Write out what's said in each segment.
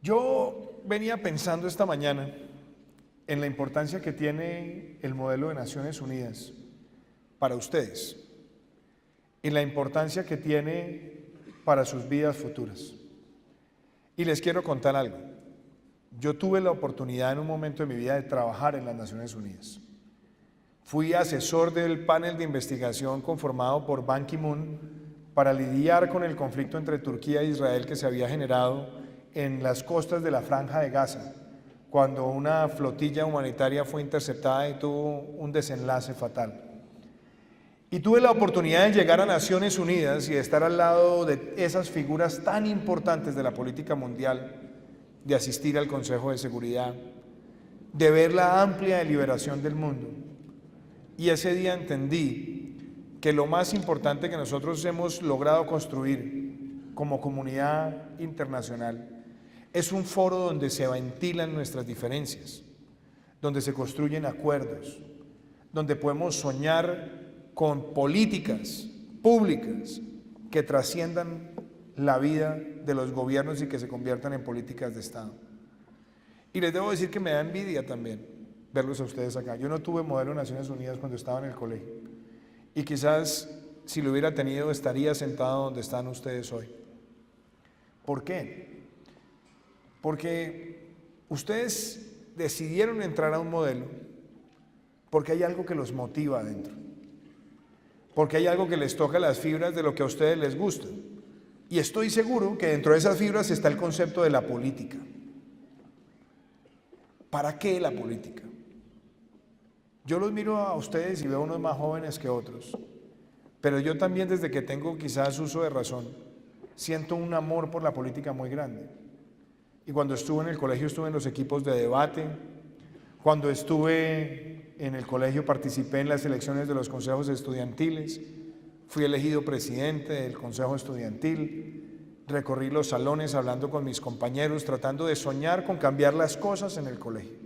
Yo venía pensando esta mañana en la importancia que tiene el modelo de Naciones Unidas para ustedes y la importancia que tiene para sus vidas futuras. Y les quiero contar algo. Yo tuve la oportunidad en un momento de mi vida de trabajar en las Naciones Unidas. Fui asesor del panel de investigación conformado por Ban Ki-moon para lidiar con el conflicto entre Turquía e Israel que se había generado en las costas de la Franja de Gaza, cuando una flotilla humanitaria fue interceptada y tuvo un desenlace fatal. Y tuve la oportunidad de llegar a Naciones Unidas y de estar al lado de esas figuras tan importantes de la política mundial, de asistir al Consejo de Seguridad, de ver la amplia deliberación del mundo. Y ese día entendí que lo más importante que nosotros hemos logrado construir como comunidad internacional es un foro donde se ventilan nuestras diferencias, donde se construyen acuerdos, donde podemos soñar con políticas públicas que trasciendan la vida de los gobiernos y que se conviertan en políticas de Estado. Y les debo decir que me da envidia también verlos a ustedes acá. Yo no tuve modelo de Naciones Unidas cuando estaba en el colegio y quizás si lo hubiera tenido estaría sentado donde están ustedes hoy. ¿Por qué? Porque ustedes decidieron entrar a un modelo porque hay algo que los motiva adentro, porque hay algo que les toca las fibras de lo que a ustedes les gusta. Y estoy seguro que dentro de esas fibras está el concepto de la política. ¿Para qué la política? Yo los miro a ustedes y veo unos más jóvenes que otros, pero yo también desde que tengo quizás uso de razón, siento un amor por la política muy grande. Y cuando estuve en el colegio estuve en los equipos de debate, cuando estuve en el colegio participé en las elecciones de los consejos estudiantiles, fui elegido presidente del consejo estudiantil, recorrí los salones hablando con mis compañeros, tratando de soñar con cambiar las cosas en el colegio.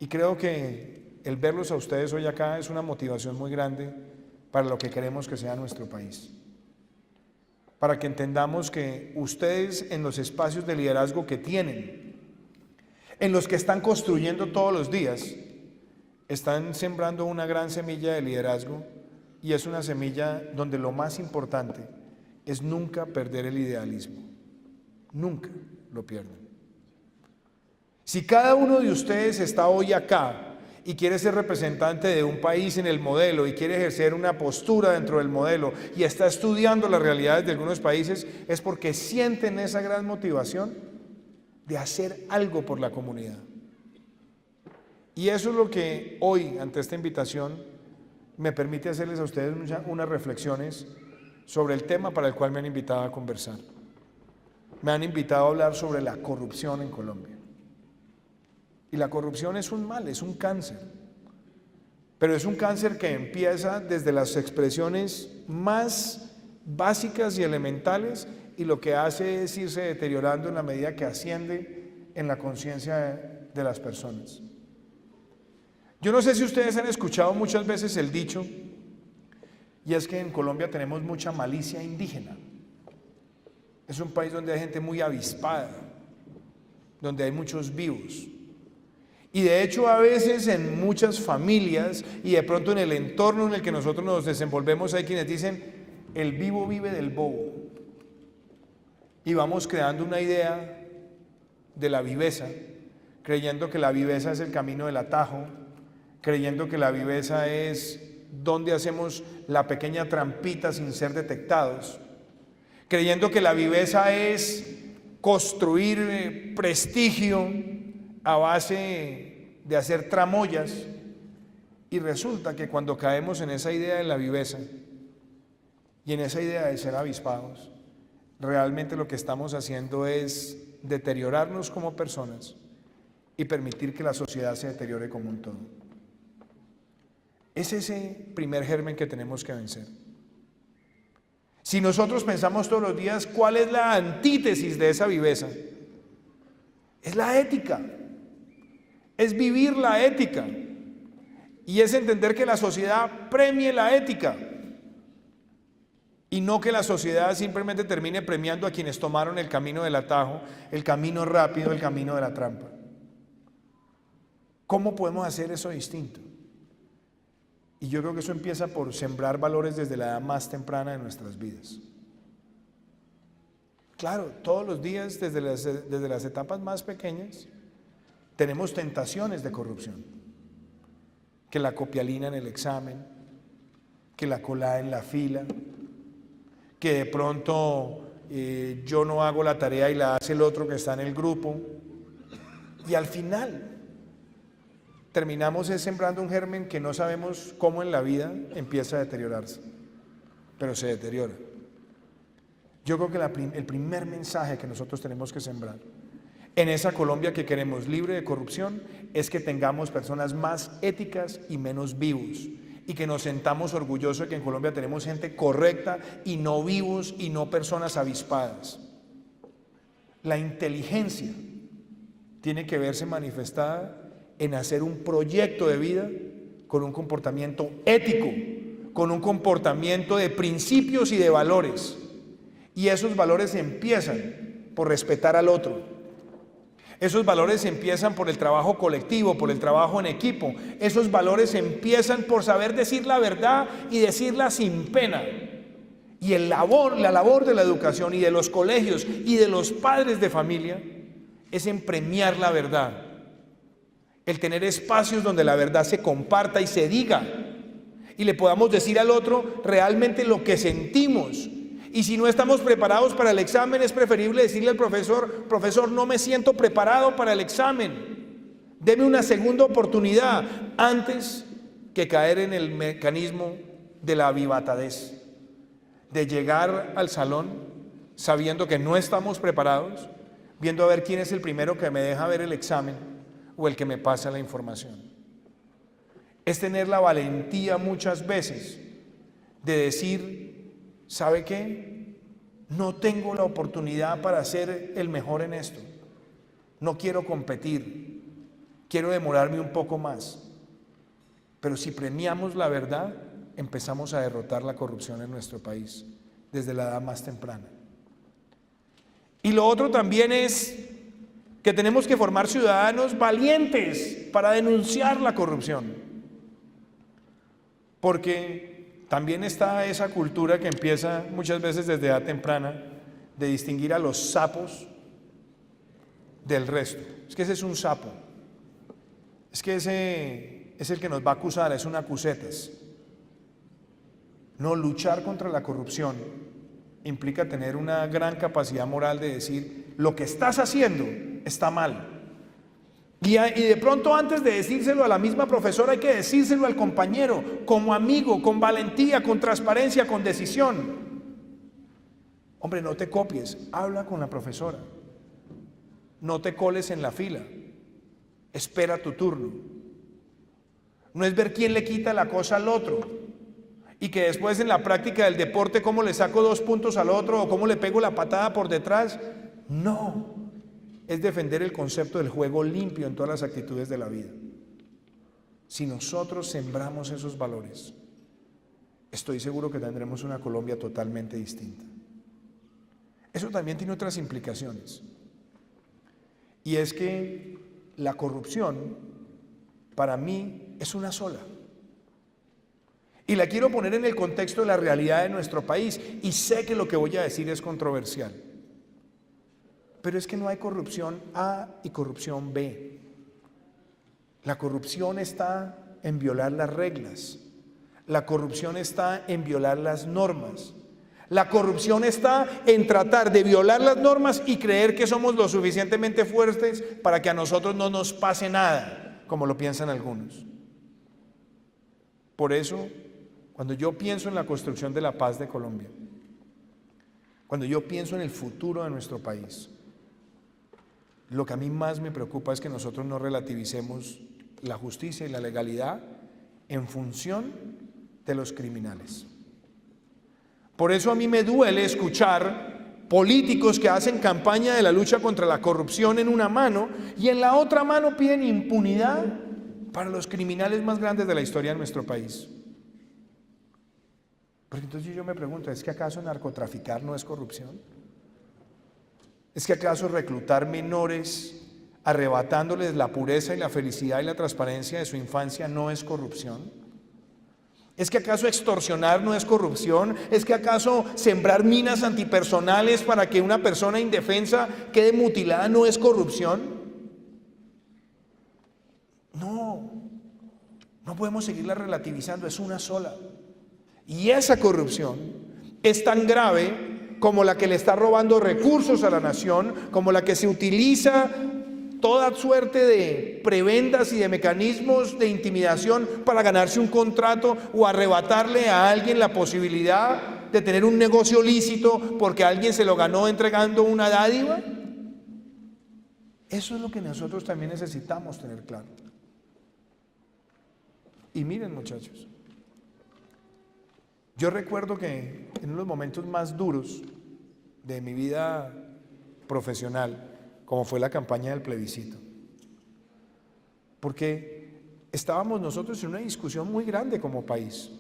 Y creo que el verlos a ustedes hoy acá es una motivación muy grande para lo que queremos que sea nuestro país. Para que entendamos que ustedes en los espacios de liderazgo que tienen, en los que están construyendo todos los días, están sembrando una gran semilla de liderazgo y es una semilla donde lo más importante es nunca perder el idealismo. Nunca lo pierdan. Si cada uno de ustedes está hoy acá y quiere ser representante de un país en el modelo y quiere ejercer una postura dentro del modelo y está estudiando las realidades de algunos países, es porque sienten esa gran motivación de hacer algo por la comunidad. Y eso es lo que hoy, ante esta invitación, me permite hacerles a ustedes unas reflexiones sobre el tema para el cual me han invitado a conversar. Me han invitado a hablar sobre la corrupción en Colombia. Y la corrupción es un mal, es un cáncer. Pero es un cáncer que empieza desde las expresiones más básicas y elementales y lo que hace es irse deteriorando en la medida que asciende en la conciencia de las personas. Yo no sé si ustedes han escuchado muchas veces el dicho, y es que en Colombia tenemos mucha malicia indígena. Es un país donde hay gente muy avispada, donde hay muchos vivos. Y de hecho a veces en muchas familias y de pronto en el entorno en el que nosotros nos desenvolvemos hay quienes dicen, el vivo vive del bobo. Y vamos creando una idea de la viveza, creyendo que la viveza es el camino del atajo, creyendo que la viveza es donde hacemos la pequeña trampita sin ser detectados, creyendo que la viveza es construir prestigio a base de hacer tramoyas, y resulta que cuando caemos en esa idea de la viveza y en esa idea de ser avispados, realmente lo que estamos haciendo es deteriorarnos como personas y permitir que la sociedad se deteriore como un todo. Es ese primer germen que tenemos que vencer. Si nosotros pensamos todos los días cuál es la antítesis de esa viveza, es la ética, es vivir la ética y es entender que la sociedad premie la ética. Y no que la sociedad simplemente termine premiando a quienes tomaron el camino del atajo, el camino rápido, el camino de la trampa. ¿Cómo podemos hacer eso distinto? Y yo creo que eso empieza por sembrar valores desde la edad más temprana de nuestras vidas. Claro, todos los días, desde las etapas más pequeñas, tenemos tentaciones de corrupción. Que la copialina en el examen, que la colada en la fila, que de pronto yo no hago la tarea y la hace el otro que está en el grupo. Y al final terminamos sembrando un germen que no sabemos cómo en la vida empieza a deteriorarse, pero se deteriora. Yo creo que el primer mensaje que nosotros tenemos que sembrar en esa Colombia que queremos libre de corrupción es que tengamos personas más éticas y menos vivos, y que nos sentamos orgullosos de que en Colombia tenemos gente correcta y no vivos y no personas avispadas. La inteligencia tiene que verse manifestada en hacer un proyecto de vida con un comportamiento ético, con un comportamiento de principios y de valores. Y esos valores empiezan por respetar al otro. Esos valores empiezan por el trabajo colectivo, por el trabajo en equipo. Esos valores empiezan por saber decir la verdad y decirla sin pena. Y la labor de la educación y de los colegios y de los padres de familia es en premiar la verdad. El tener espacios donde la verdad se comparta y se diga. Y le podamos decir al otro realmente lo que sentimos. Y si no estamos preparados para el examen, es preferible decirle al profesor: profesor, no me siento preparado para el examen, deme una segunda oportunidad, antes que caer en el mecanismo de la avivatadez, de llegar al salón sabiendo que no estamos preparados, viendo a ver quién es el primero que me deja ver el examen o el que me pasa la información. Es tener la valentía muchas veces de decir: ¿sabe qué? No tengo la oportunidad para ser el mejor en esto. No quiero competir. Quiero demorarme un poco más. Pero si premiamos la verdad, empezamos a derrotar la corrupción en nuestro país desde la edad más temprana. Y lo otro también es que tenemos que formar ciudadanos valientes para denunciar la corrupción. Porque también está esa cultura que empieza muchas veces desde edad temprana de distinguir a los sapos del resto. Es que ese es un sapo. Es que ese es el que nos va a acusar, es un acusetas. No, luchar contra la corrupción implica tener una gran capacidad moral de decir: lo que estás haciendo está mal. Y de pronto, antes de decírselo a la misma profesora, hay que decírselo al compañero, como amigo, con valentía, con transparencia, con decisión. Hombre, no te copies, habla con la profesora. No te coles en la fila, espera tu turno. No es ver quién le quita la cosa al otro y que después en la práctica del deporte cómo le saco 2 puntos al otro o cómo le pego la patada por detrás. No. Es defender el concepto del juego limpio en todas las actitudes de la vida. Si nosotros sembramos esos valores, estoy seguro que tendremos una Colombia totalmente distinta. Eso también tiene otras implicaciones. Y es que la corrupción, para mí, es una sola. Y la quiero poner en el contexto de la realidad de nuestro país. Y sé que lo que voy a decir es controversial. Pero es que no hay corrupción A y corrupción B. La corrupción está en violar las reglas. La corrupción está en violar las normas. La corrupción está en tratar de violar las normas y creer que somos lo suficientemente fuertes para que a nosotros no nos pase nada, como lo piensan algunos. Por eso, cuando yo pienso en la construcción de la paz de Colombia, cuando yo pienso en el futuro de nuestro país, lo que a mí más me preocupa es que nosotros no relativicemos la justicia y la legalidad en función de los criminales. Por eso a mí me duele escuchar políticos que hacen campaña de la lucha contra la corrupción en una mano y en la otra mano piden impunidad para los criminales más grandes de la historia de nuestro país. Porque entonces yo me pregunto, ¿es que acaso narcotraficar no es corrupción? ¿Es que acaso reclutar menores arrebatándoles la pureza y la felicidad y la transparencia de su infancia no es corrupción? ¿Es que acaso extorsionar no es corrupción? ¿Es que acaso sembrar minas antipersonales para que una persona indefensa quede mutilada no es corrupción? No, no podemos seguirla relativizando, es una sola. Y esa corrupción es tan grave como la que le está robando recursos a la nación, como la que se utiliza toda suerte de prebendas y de mecanismos de intimidación para ganarse un contrato o arrebatarle a alguien la posibilidad de tener un negocio lícito porque alguien se lo ganó entregando una dádiva. Eso es lo que nosotros también necesitamos tener claro. Y miren, muchachos, yo recuerdo que en unos momentos más duros de mi vida profesional, como fue la campaña del plebiscito, porque estábamos nosotros en una discusión muy grande como país,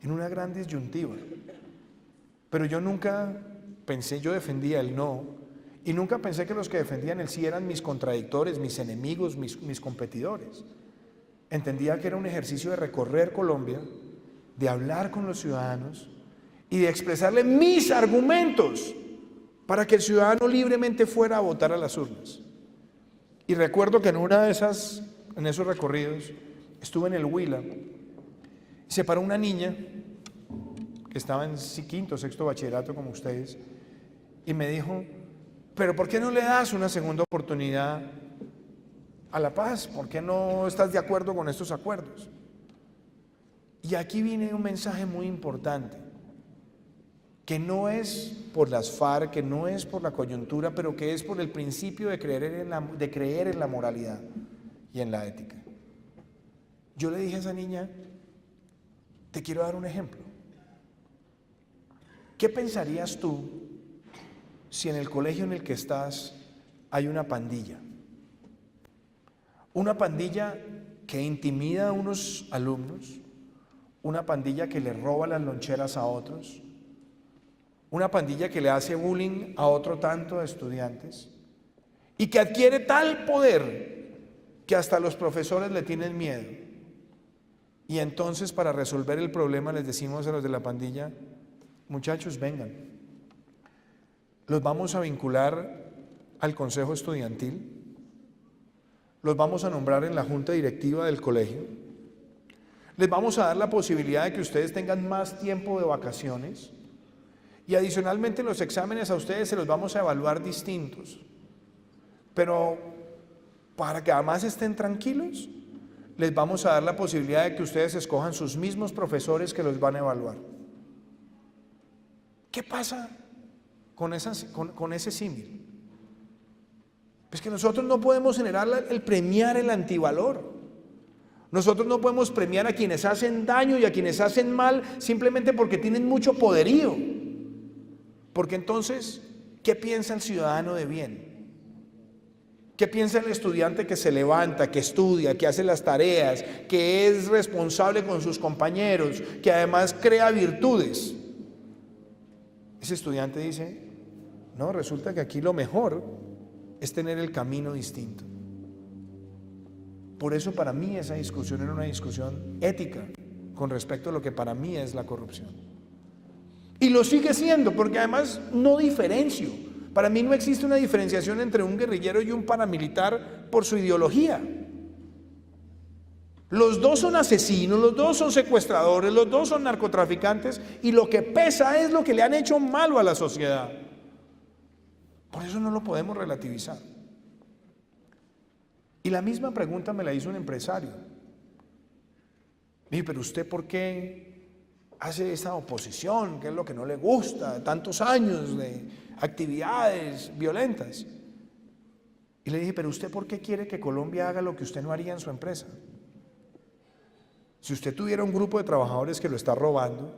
en una gran disyuntiva, pero yo nunca pensé, yo defendía el no, y nunca pensé que los que defendían el sí eran mis contradictores, mis enemigos, mis competidores. Entendía que era un ejercicio de recorrer Colombia, de hablar con los ciudadanos y de expresarle mis argumentos para que el ciudadano libremente fuera a votar a las urnas. Y recuerdo que en esos recorridos, estuve en el Huila, y se paró una niña que estaba en quinto, sexto bachillerato como ustedes, y me dijo, pero ¿por qué no le das una segunda oportunidad a la paz? ¿Por qué no estás de acuerdo con estos acuerdos? Y aquí viene un mensaje muy importante, que no es por las FARC, que no es por la coyuntura, pero que es por el principio de creer en la moralidad y en la ética. Yo le dije a esa niña, te quiero dar un ejemplo. ¿Qué pensarías tú si en el colegio en el que estás hay una pandilla? Una pandilla que intimida a unos alumnos, una pandilla que le roba las loncheras a otros, una pandilla que le hace bullying a otro tanto de estudiantes y que adquiere tal poder que hasta los profesores le tienen miedo. Y entonces, para resolver el problema, les decimos a los de la pandilla, muchachos, vengan, los vamos a vincular al consejo estudiantil, los vamos a nombrar en la junta directiva del colegio, les vamos a dar la posibilidad de que ustedes tengan más tiempo de vacaciones y adicionalmente los exámenes a ustedes se los vamos a evaluar distintos. Pero para que además estén tranquilos, les vamos a dar la posibilidad de que ustedes escojan sus mismos profesores que los van a evaluar. ¿Qué pasa con ese símil? Pues que nosotros no podemos generar el premiar el antivalor. Nosotros no podemos premiar a quienes hacen daño y a quienes hacen mal simplemente porque tienen mucho poderío. Porque entonces, ¿qué piensa el ciudadano de bien? ¿Qué piensa el estudiante que se levanta, que estudia, que hace las tareas, que es responsable con sus compañeros, que además crea virtudes? Ese estudiante dice, no, resulta que aquí lo mejor es tener el camino distinto. Por eso para mí esa discusión era una discusión ética con respecto a lo que para mí es la corrupción. Y lo sigue siendo, porque además no diferencio. Para mí no existe una diferenciación entre un guerrillero y un paramilitar por su ideología. Los dos son asesinos, los dos son secuestradores, los dos son narcotraficantes y lo que pesa es lo que le han hecho malo a la sociedad. Por eso no lo podemos relativizar. Y la misma pregunta me la hizo un empresario. Me dijo, pero usted ¿por qué hace esa oposición? ¿Qué es lo que no le gusta? Tantos años de actividades violentas. Y le dije, pero usted ¿por qué quiere que Colombia haga lo que usted no haría en su empresa? Si usted tuviera un grupo de trabajadores que lo está robando,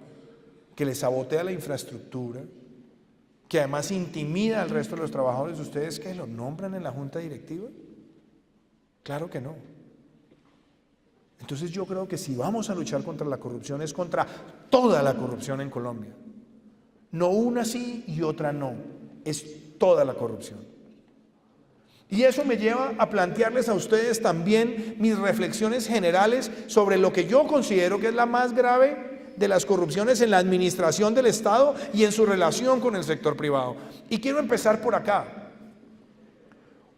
que le sabotea la infraestructura, que además intimida al resto de los trabajadores, ¿ustedes qué lo nombran en la junta directiva? Claro que no. Entonces yo creo que si vamos a luchar contra la corrupción es contra toda la corrupción en Colombia. No una sí y otra no, es toda la corrupción. Y eso me lleva a plantearles a ustedes también mis reflexiones generales sobre lo que yo considero que es la más grave de las corrupciones en la administración del Estado y en su relación con el sector privado. Y quiero empezar por acá.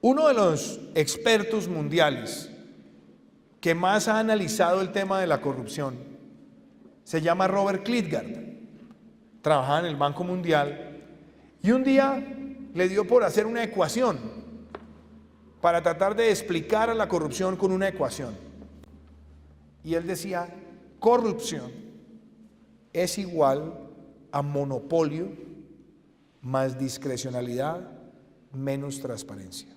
Uno de los expertos mundiales que más ha analizado el tema de la corrupción se llama Robert Klitgard. Trabajaba en el Banco Mundial y un día le dio por hacer una ecuación para tratar de explicar a la corrupción con una ecuación. Y él decía, corrupción es igual a monopolio más discrecionalidad menos transparencia.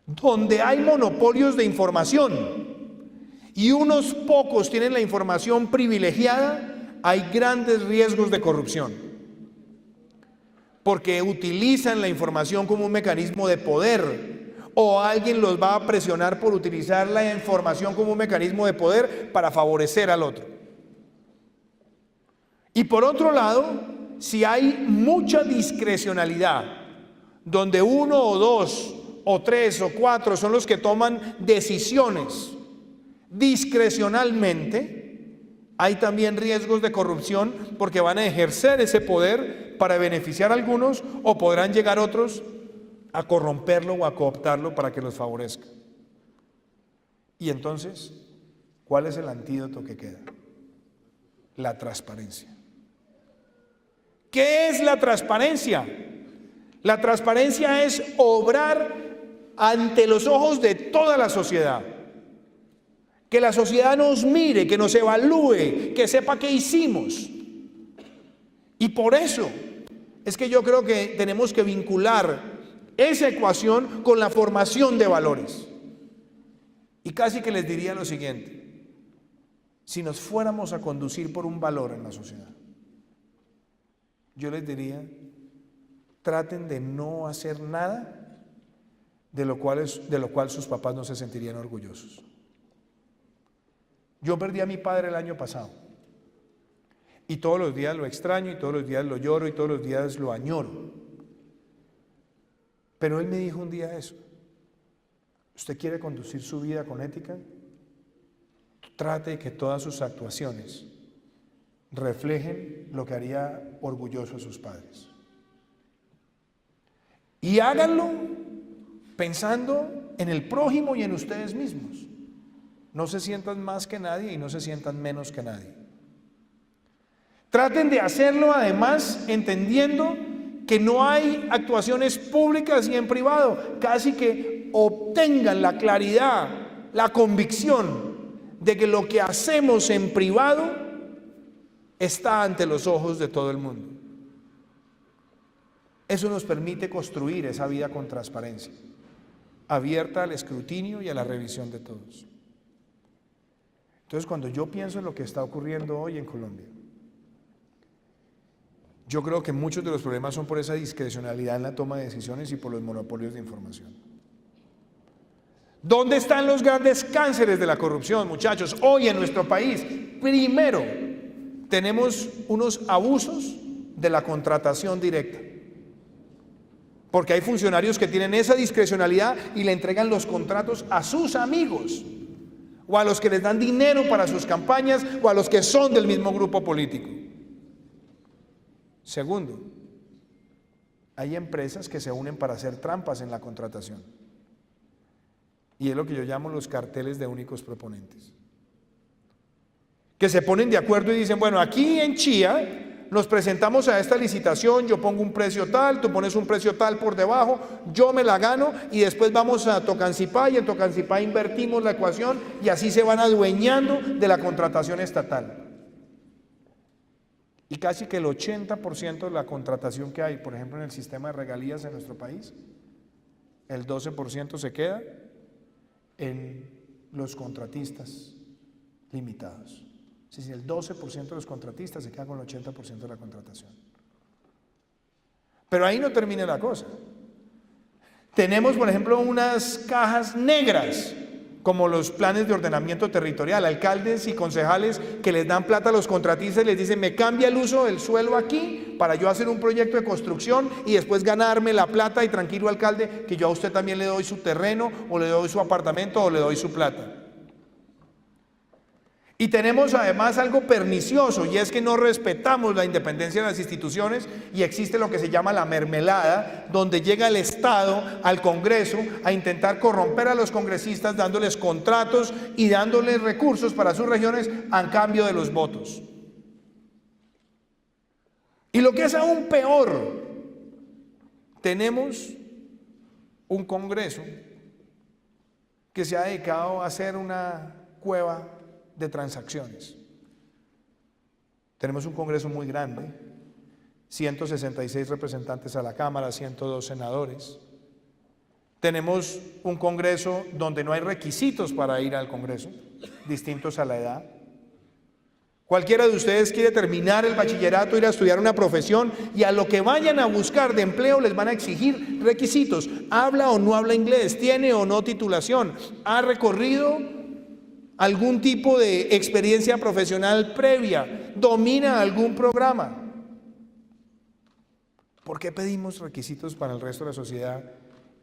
Donde hay monopolios de información y unos pocos tienen la información privilegiada, hay grandes riesgos de corrupción. Porque utilizan la información como un mecanismo de poder, o alguien los va a presionar por utilizar la información como un mecanismo de poder para favorecer al otro. Y por otro lado, si hay mucha discrecionalidad, donde uno o dos o tres o cuatro son los que toman decisiones discrecionalmente, hay también riesgos de corrupción porque van a ejercer ese poder para beneficiar a algunos o podrán llegar otros a corromperlo o a cooptarlo para que los favorezca. Y entonces, ¿cuál es el antídoto que queda? La transparencia. ¿Qué es la transparencia? La transparencia es obrar ante los ojos de toda la sociedad. Que la sociedad nos mire, que nos evalúe, que sepa qué hicimos. Y por eso es que yo creo que tenemos que vincular esa ecuación con la formación de valores. Y casi que les diría lo siguiente: si nos fuéramos a conducir por un valor en la sociedad, yo les diría, traten de no hacer nada de lo cual sus papás no se sentirían orgullosos. Yo perdí a mi padre el año pasado y todos los días lo extraño y todos los días lo lloro y todos los días lo añoro. Pero él me dijo un día eso: ¿usted quiere conducir su vida con ética? Trate de que todas sus actuaciones reflejen lo que haría orgulloso a sus padres. Y háganlo pensando en el prójimo y en ustedes mismos. No se sientan más que nadie y no se sientan menos que nadie. Traten de hacerlo además entendiendo que no hay actuaciones públicas y en privado. Casi que obtengan la claridad, la convicción de que lo que hacemos en privado está ante los ojos de todo el mundo. Eso nos permite construir esa vida con transparencia, abierta al escrutinio y a la revisión de todos. Entonces, cuando yo pienso en lo que está ocurriendo hoy en Colombia, yo creo que muchos de los problemas son por esa discrecionalidad en la toma de decisiones y por los monopolios de información. ¿Dónde están los grandes cánceres de la corrupción, muchachos? Hoy en nuestro país, primero, tenemos unos abusos de la contratación directa. Porque hay funcionarios que tienen esa discrecionalidad y le entregan los contratos a sus amigos, o a los que les dan dinero para sus campañas, o a los que son del mismo grupo político. Segundo, hay empresas que se unen para hacer trampas en la contratación. Y es lo que yo llamo los carteles de únicos proponentes. Que se ponen de acuerdo y dicen, bueno, aquí en Chía nos presentamos a esta licitación, yo pongo un precio tal, tú pones un precio tal por debajo, yo me la gano y después vamos a Tocancipá y en Tocancipá invertimos la ecuación y así se van adueñando de la contratación estatal. Y casi que el 80% de la contratación que hay, por ejemplo, en el sistema de regalías en nuestro país, el 12% se queda en los contratistas limitados. Es decir, el 12% de los contratistas se queda con el 80% de la contratación. Pero ahí no termina la cosa. Tenemos, por ejemplo, unas cajas negras como los planes de ordenamiento territorial, alcaldes y concejales que les dan plata a los contratistas y les dicen, me cambia el uso del suelo aquí para yo hacer un proyecto de construcción y después ganarme la plata, y tranquilo alcalde, que yo a usted también le doy su terreno o le doy su apartamento o le doy su plata. Y tenemos además algo pernicioso, y es que no respetamos la independencia de las instituciones, y existe lo que se llama la mermelada, donde llega el Estado al Congreso a intentar corromper a los congresistas dándoles contratos y dándoles recursos para sus regiones a cambio de los votos. Y lo que es aún peor, tenemos un Congreso que se ha dedicado a hacer una cueva de transacciones. Tenemos un Congreso muy grande, 166 representantes a la Cámara, 102 senadores. Tenemos un Congreso donde no hay requisitos para ir al Congreso, distintos a la edad. Cualquiera de ustedes quiere terminar el bachillerato, ir a estudiar una profesión, y a lo que vayan a buscar de empleo les van a exigir requisitos. ¿Habla o no habla inglés? ¿Tiene o no titulación? ¿Ha recorrido algún tipo de experiencia profesional previa? ¿Domina algún programa? ¿Por qué pedimos requisitos para el resto de la sociedad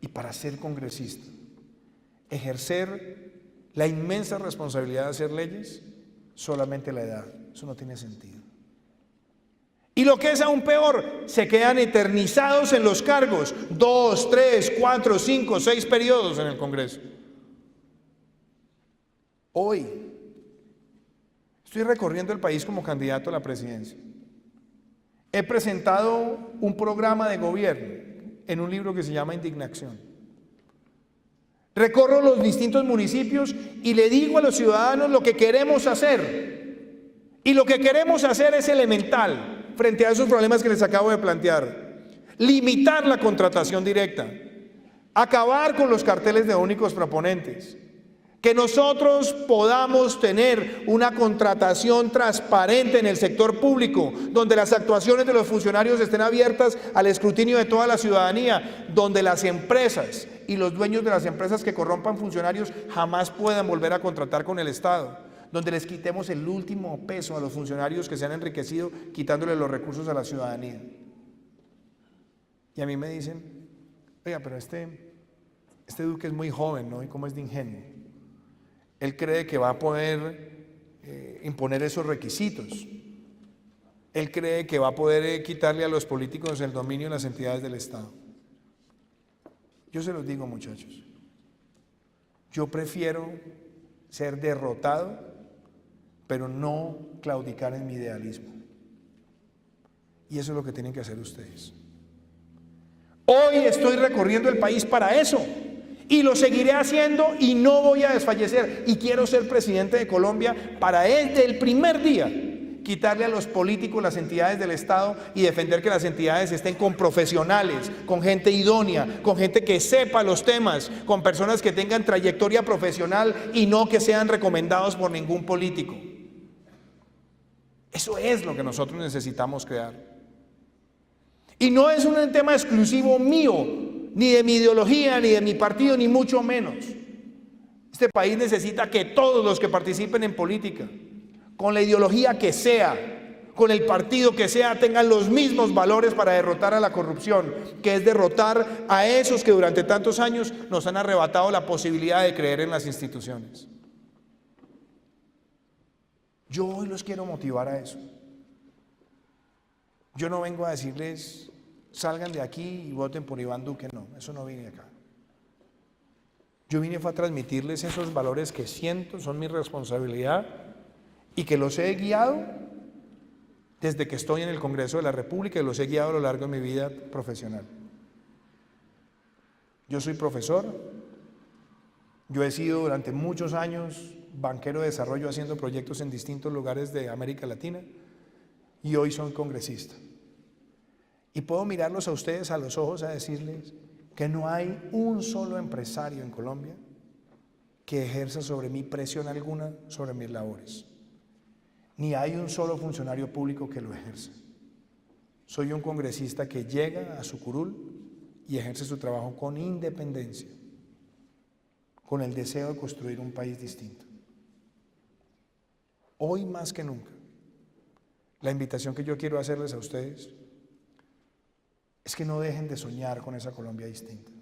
y para ser congresista? Ejercer la inmensa responsabilidad de hacer leyes, solamente la edad. Eso no tiene sentido. Y lo que es aún peor, se quedan eternizados en los cargos, 2, 3, 4, 5, 6 periodos en el Congreso. Hoy estoy recorriendo el país como candidato a la presidencia. He presentado un programa de gobierno en un libro que se llama Indignación. Recorro los distintos municipios y le digo a los ciudadanos lo que queremos hacer. Y lo que queremos hacer es elemental frente a esos problemas que les acabo de plantear. Limitar la contratación directa, acabar con los carteles de únicos proponentes, que nosotros podamos tener una contratación transparente en el sector público, donde las actuaciones de los funcionarios estén abiertas al escrutinio de toda la ciudadanía, donde las empresas y los dueños de las empresas que corrompan funcionarios jamás puedan volver a contratar con el Estado, donde les quitemos el último peso a los funcionarios que se han enriquecido quitándole los recursos a la ciudadanía. Y a mí me dicen, oiga, pero este Duque es muy joven, ¿no? ¿Y cómo es de ingenuo? Él cree que va a poder imponer esos requisitos. Él cree que va a poder quitarle a los políticos el dominio en las entidades del Estado. Yo se los digo, muchachos, yo prefiero ser derrotado, pero no claudicar en mi idealismo. Y eso es lo que tienen que hacer ustedes. Hoy estoy recorriendo el país para eso. Y lo seguiré haciendo y no voy a desfallecer. Y quiero ser presidente de Colombia para desde el primer día quitarle a los políticos las entidades del Estado y defender que las entidades estén con profesionales, con gente idónea, con gente que sepa los temas, con personas que tengan trayectoria profesional y no que sean recomendados por ningún político. Eso es lo que nosotros necesitamos crear. Y no es un tema exclusivo mío, ni de mi ideología, ni de mi partido, ni mucho menos. Este país necesita que todos los que participen en política, con la ideología que sea, con el partido que sea, tengan los mismos valores para derrotar a la corrupción, que es derrotar a esos que durante tantos años nos han arrebatado la posibilidad de creer en las instituciones. Yo hoy los quiero motivar a eso. Yo no vengo a decirles salgan de aquí y voten por Iván Duque, no, eso no vine acá. Yo vine fue a transmitirles esos valores que siento, son mi responsabilidad y que los he guiado desde que estoy en el Congreso de la República y los he guiado a lo largo de mi vida profesional. Yo soy profesor, yo he sido durante muchos años banquero de desarrollo haciendo proyectos en distintos lugares de América Latina y hoy soy congresista. Y puedo mirarlos a ustedes a los ojos a decirles que no hay un solo empresario en Colombia que ejerza sobre mí presión alguna sobre mis labores. Ni hay un solo funcionario público que lo ejerza. Soy un congresista que llega a su curul y ejerce su trabajo con independencia, con el deseo de construir un país distinto. Hoy más que nunca, la invitación que yo quiero hacerles a ustedes es que no dejen de soñar con esa Colombia distinta.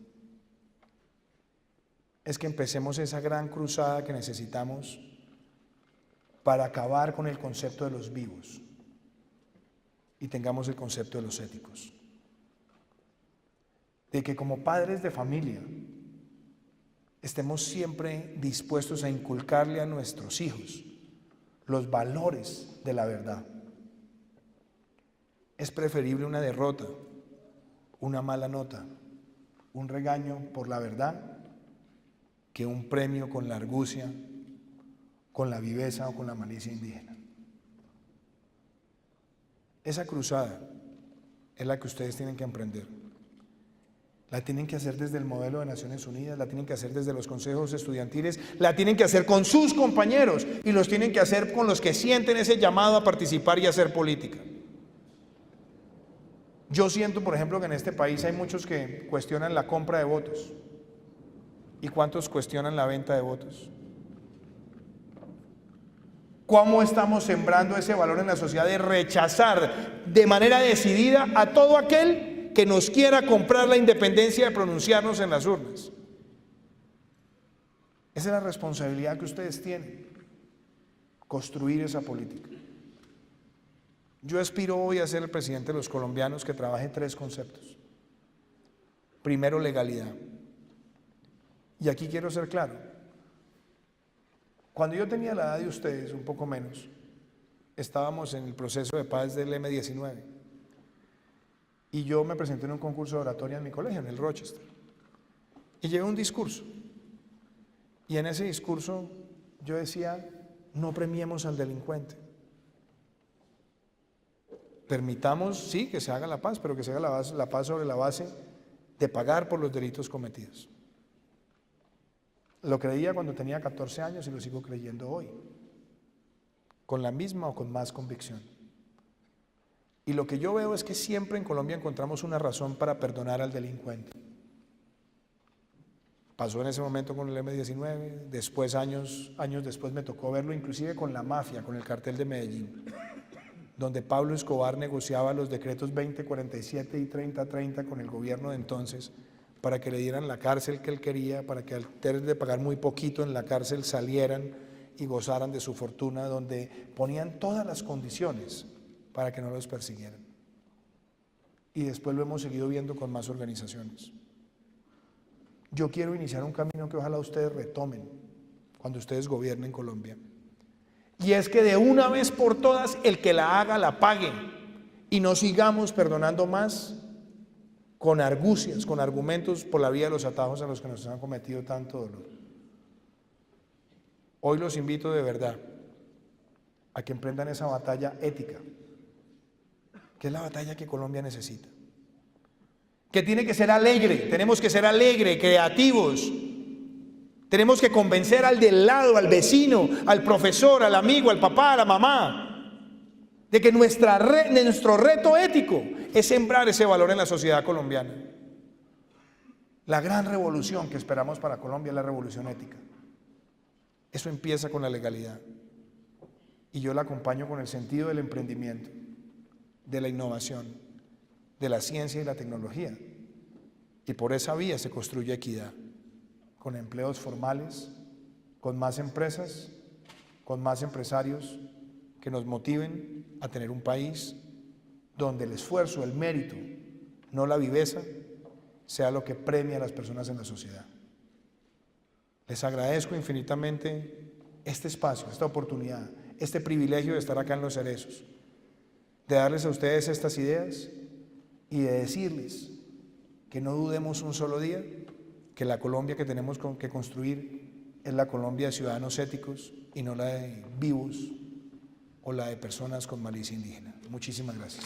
Es que empecemos esa gran cruzada que necesitamos para acabar con el concepto de los vivos y tengamos el concepto de los éticos. De que como padres de familia estemos siempre dispuestos a inculcarle a nuestros hijos los valores de la verdad. Es preferible una derrota, una mala nota, un regaño por la verdad, que un premio con la argucia, con la viveza o con la malicia indígena. Esa cruzada es la que ustedes tienen que emprender. La tienen que hacer desde el modelo de Naciones Unidas, la tienen que hacer desde los consejos estudiantiles, la tienen que hacer con sus compañeros y los tienen que hacer con los que sienten ese llamado a participar y a hacer política. Yo siento, por ejemplo, que en este país hay muchos que cuestionan la compra de votos. ¿Y cuántos cuestionan la venta de votos? ¿Cómo estamos sembrando ese valor en la sociedad de rechazar de manera decidida a todo aquel que nos quiera comprar la independencia de pronunciarnos en las urnas? Esa es la responsabilidad que ustedes tienen, construir esa política. Yo aspiro hoy a ser el presidente de los colombianos que trabaje 3 conceptos. Primero, legalidad. Y aquí quiero ser claro. Cuando yo tenía la edad de ustedes, un poco menos, estábamos en el proceso de paz del M-19. Y yo me presenté en un concurso de oratoria en mi colegio, en el Rochester. Y llevé un discurso. Y en ese discurso yo decía, no premiemos al delincuente. Permitamos, sí, que se haga la paz, pero que se haga la paz sobre la base de pagar por los delitos cometidos. Lo creía cuando tenía 14 años y lo sigo creyendo hoy, con la misma o con más convicción. Y lo que yo veo es que siempre en Colombia encontramos una razón para perdonar al delincuente. Pasó en ese momento con el M-19, después, años después me tocó verlo inclusive con la mafia, con el cartel de Medellín, donde Pablo Escobar negociaba los decretos 2047 y 3030 con el gobierno de entonces, para que le dieran la cárcel que él quería, para que al tener de pagar muy poquito en la cárcel salieran y gozaran de su fortuna, donde ponían todas las condiciones para que no los persiguieran. Y después lo hemos seguido viendo con más organizaciones. Yo quiero iniciar un camino que ojalá ustedes retomen cuando ustedes gobiernen Colombia. Y es que de una vez por todas el que la haga la pague y no sigamos perdonando más con argucias, con argumentos por la vía de los atajos a los que nos han cometido tanto dolor. Hoy los invito de verdad a que emprendan esa batalla ética, que es la batalla que Colombia necesita, que tiene que ser alegre, tenemos que ser alegres, creativos, tenemos que convencer al del lado, al vecino, al profesor, al amigo, al papá, a la mamá, de que nuestro reto ético es sembrar ese valor en la sociedad colombiana. La gran revolución que esperamos para Colombia es la revolución ética. Eso empieza con la legalidad. Y yo la acompaño con el sentido del emprendimiento, de la innovación, de la ciencia y la tecnología. Y por esa vía se construye equidad, con empleos formales, con más empresas, con más empresarios que nos motiven a tener un país donde el esfuerzo, el mérito, no la viveza, sea lo que premia a las personas en la sociedad. Les agradezco infinitamente este espacio, esta oportunidad, este privilegio de estar acá en Los Cerezos, de darles a ustedes estas ideas y de decirles que no dudemos un solo día que la Colombia que tenemos que construir es la Colombia de ciudadanos éticos y no la de vivos o la de personas con malicia indígena. Muchísimas gracias.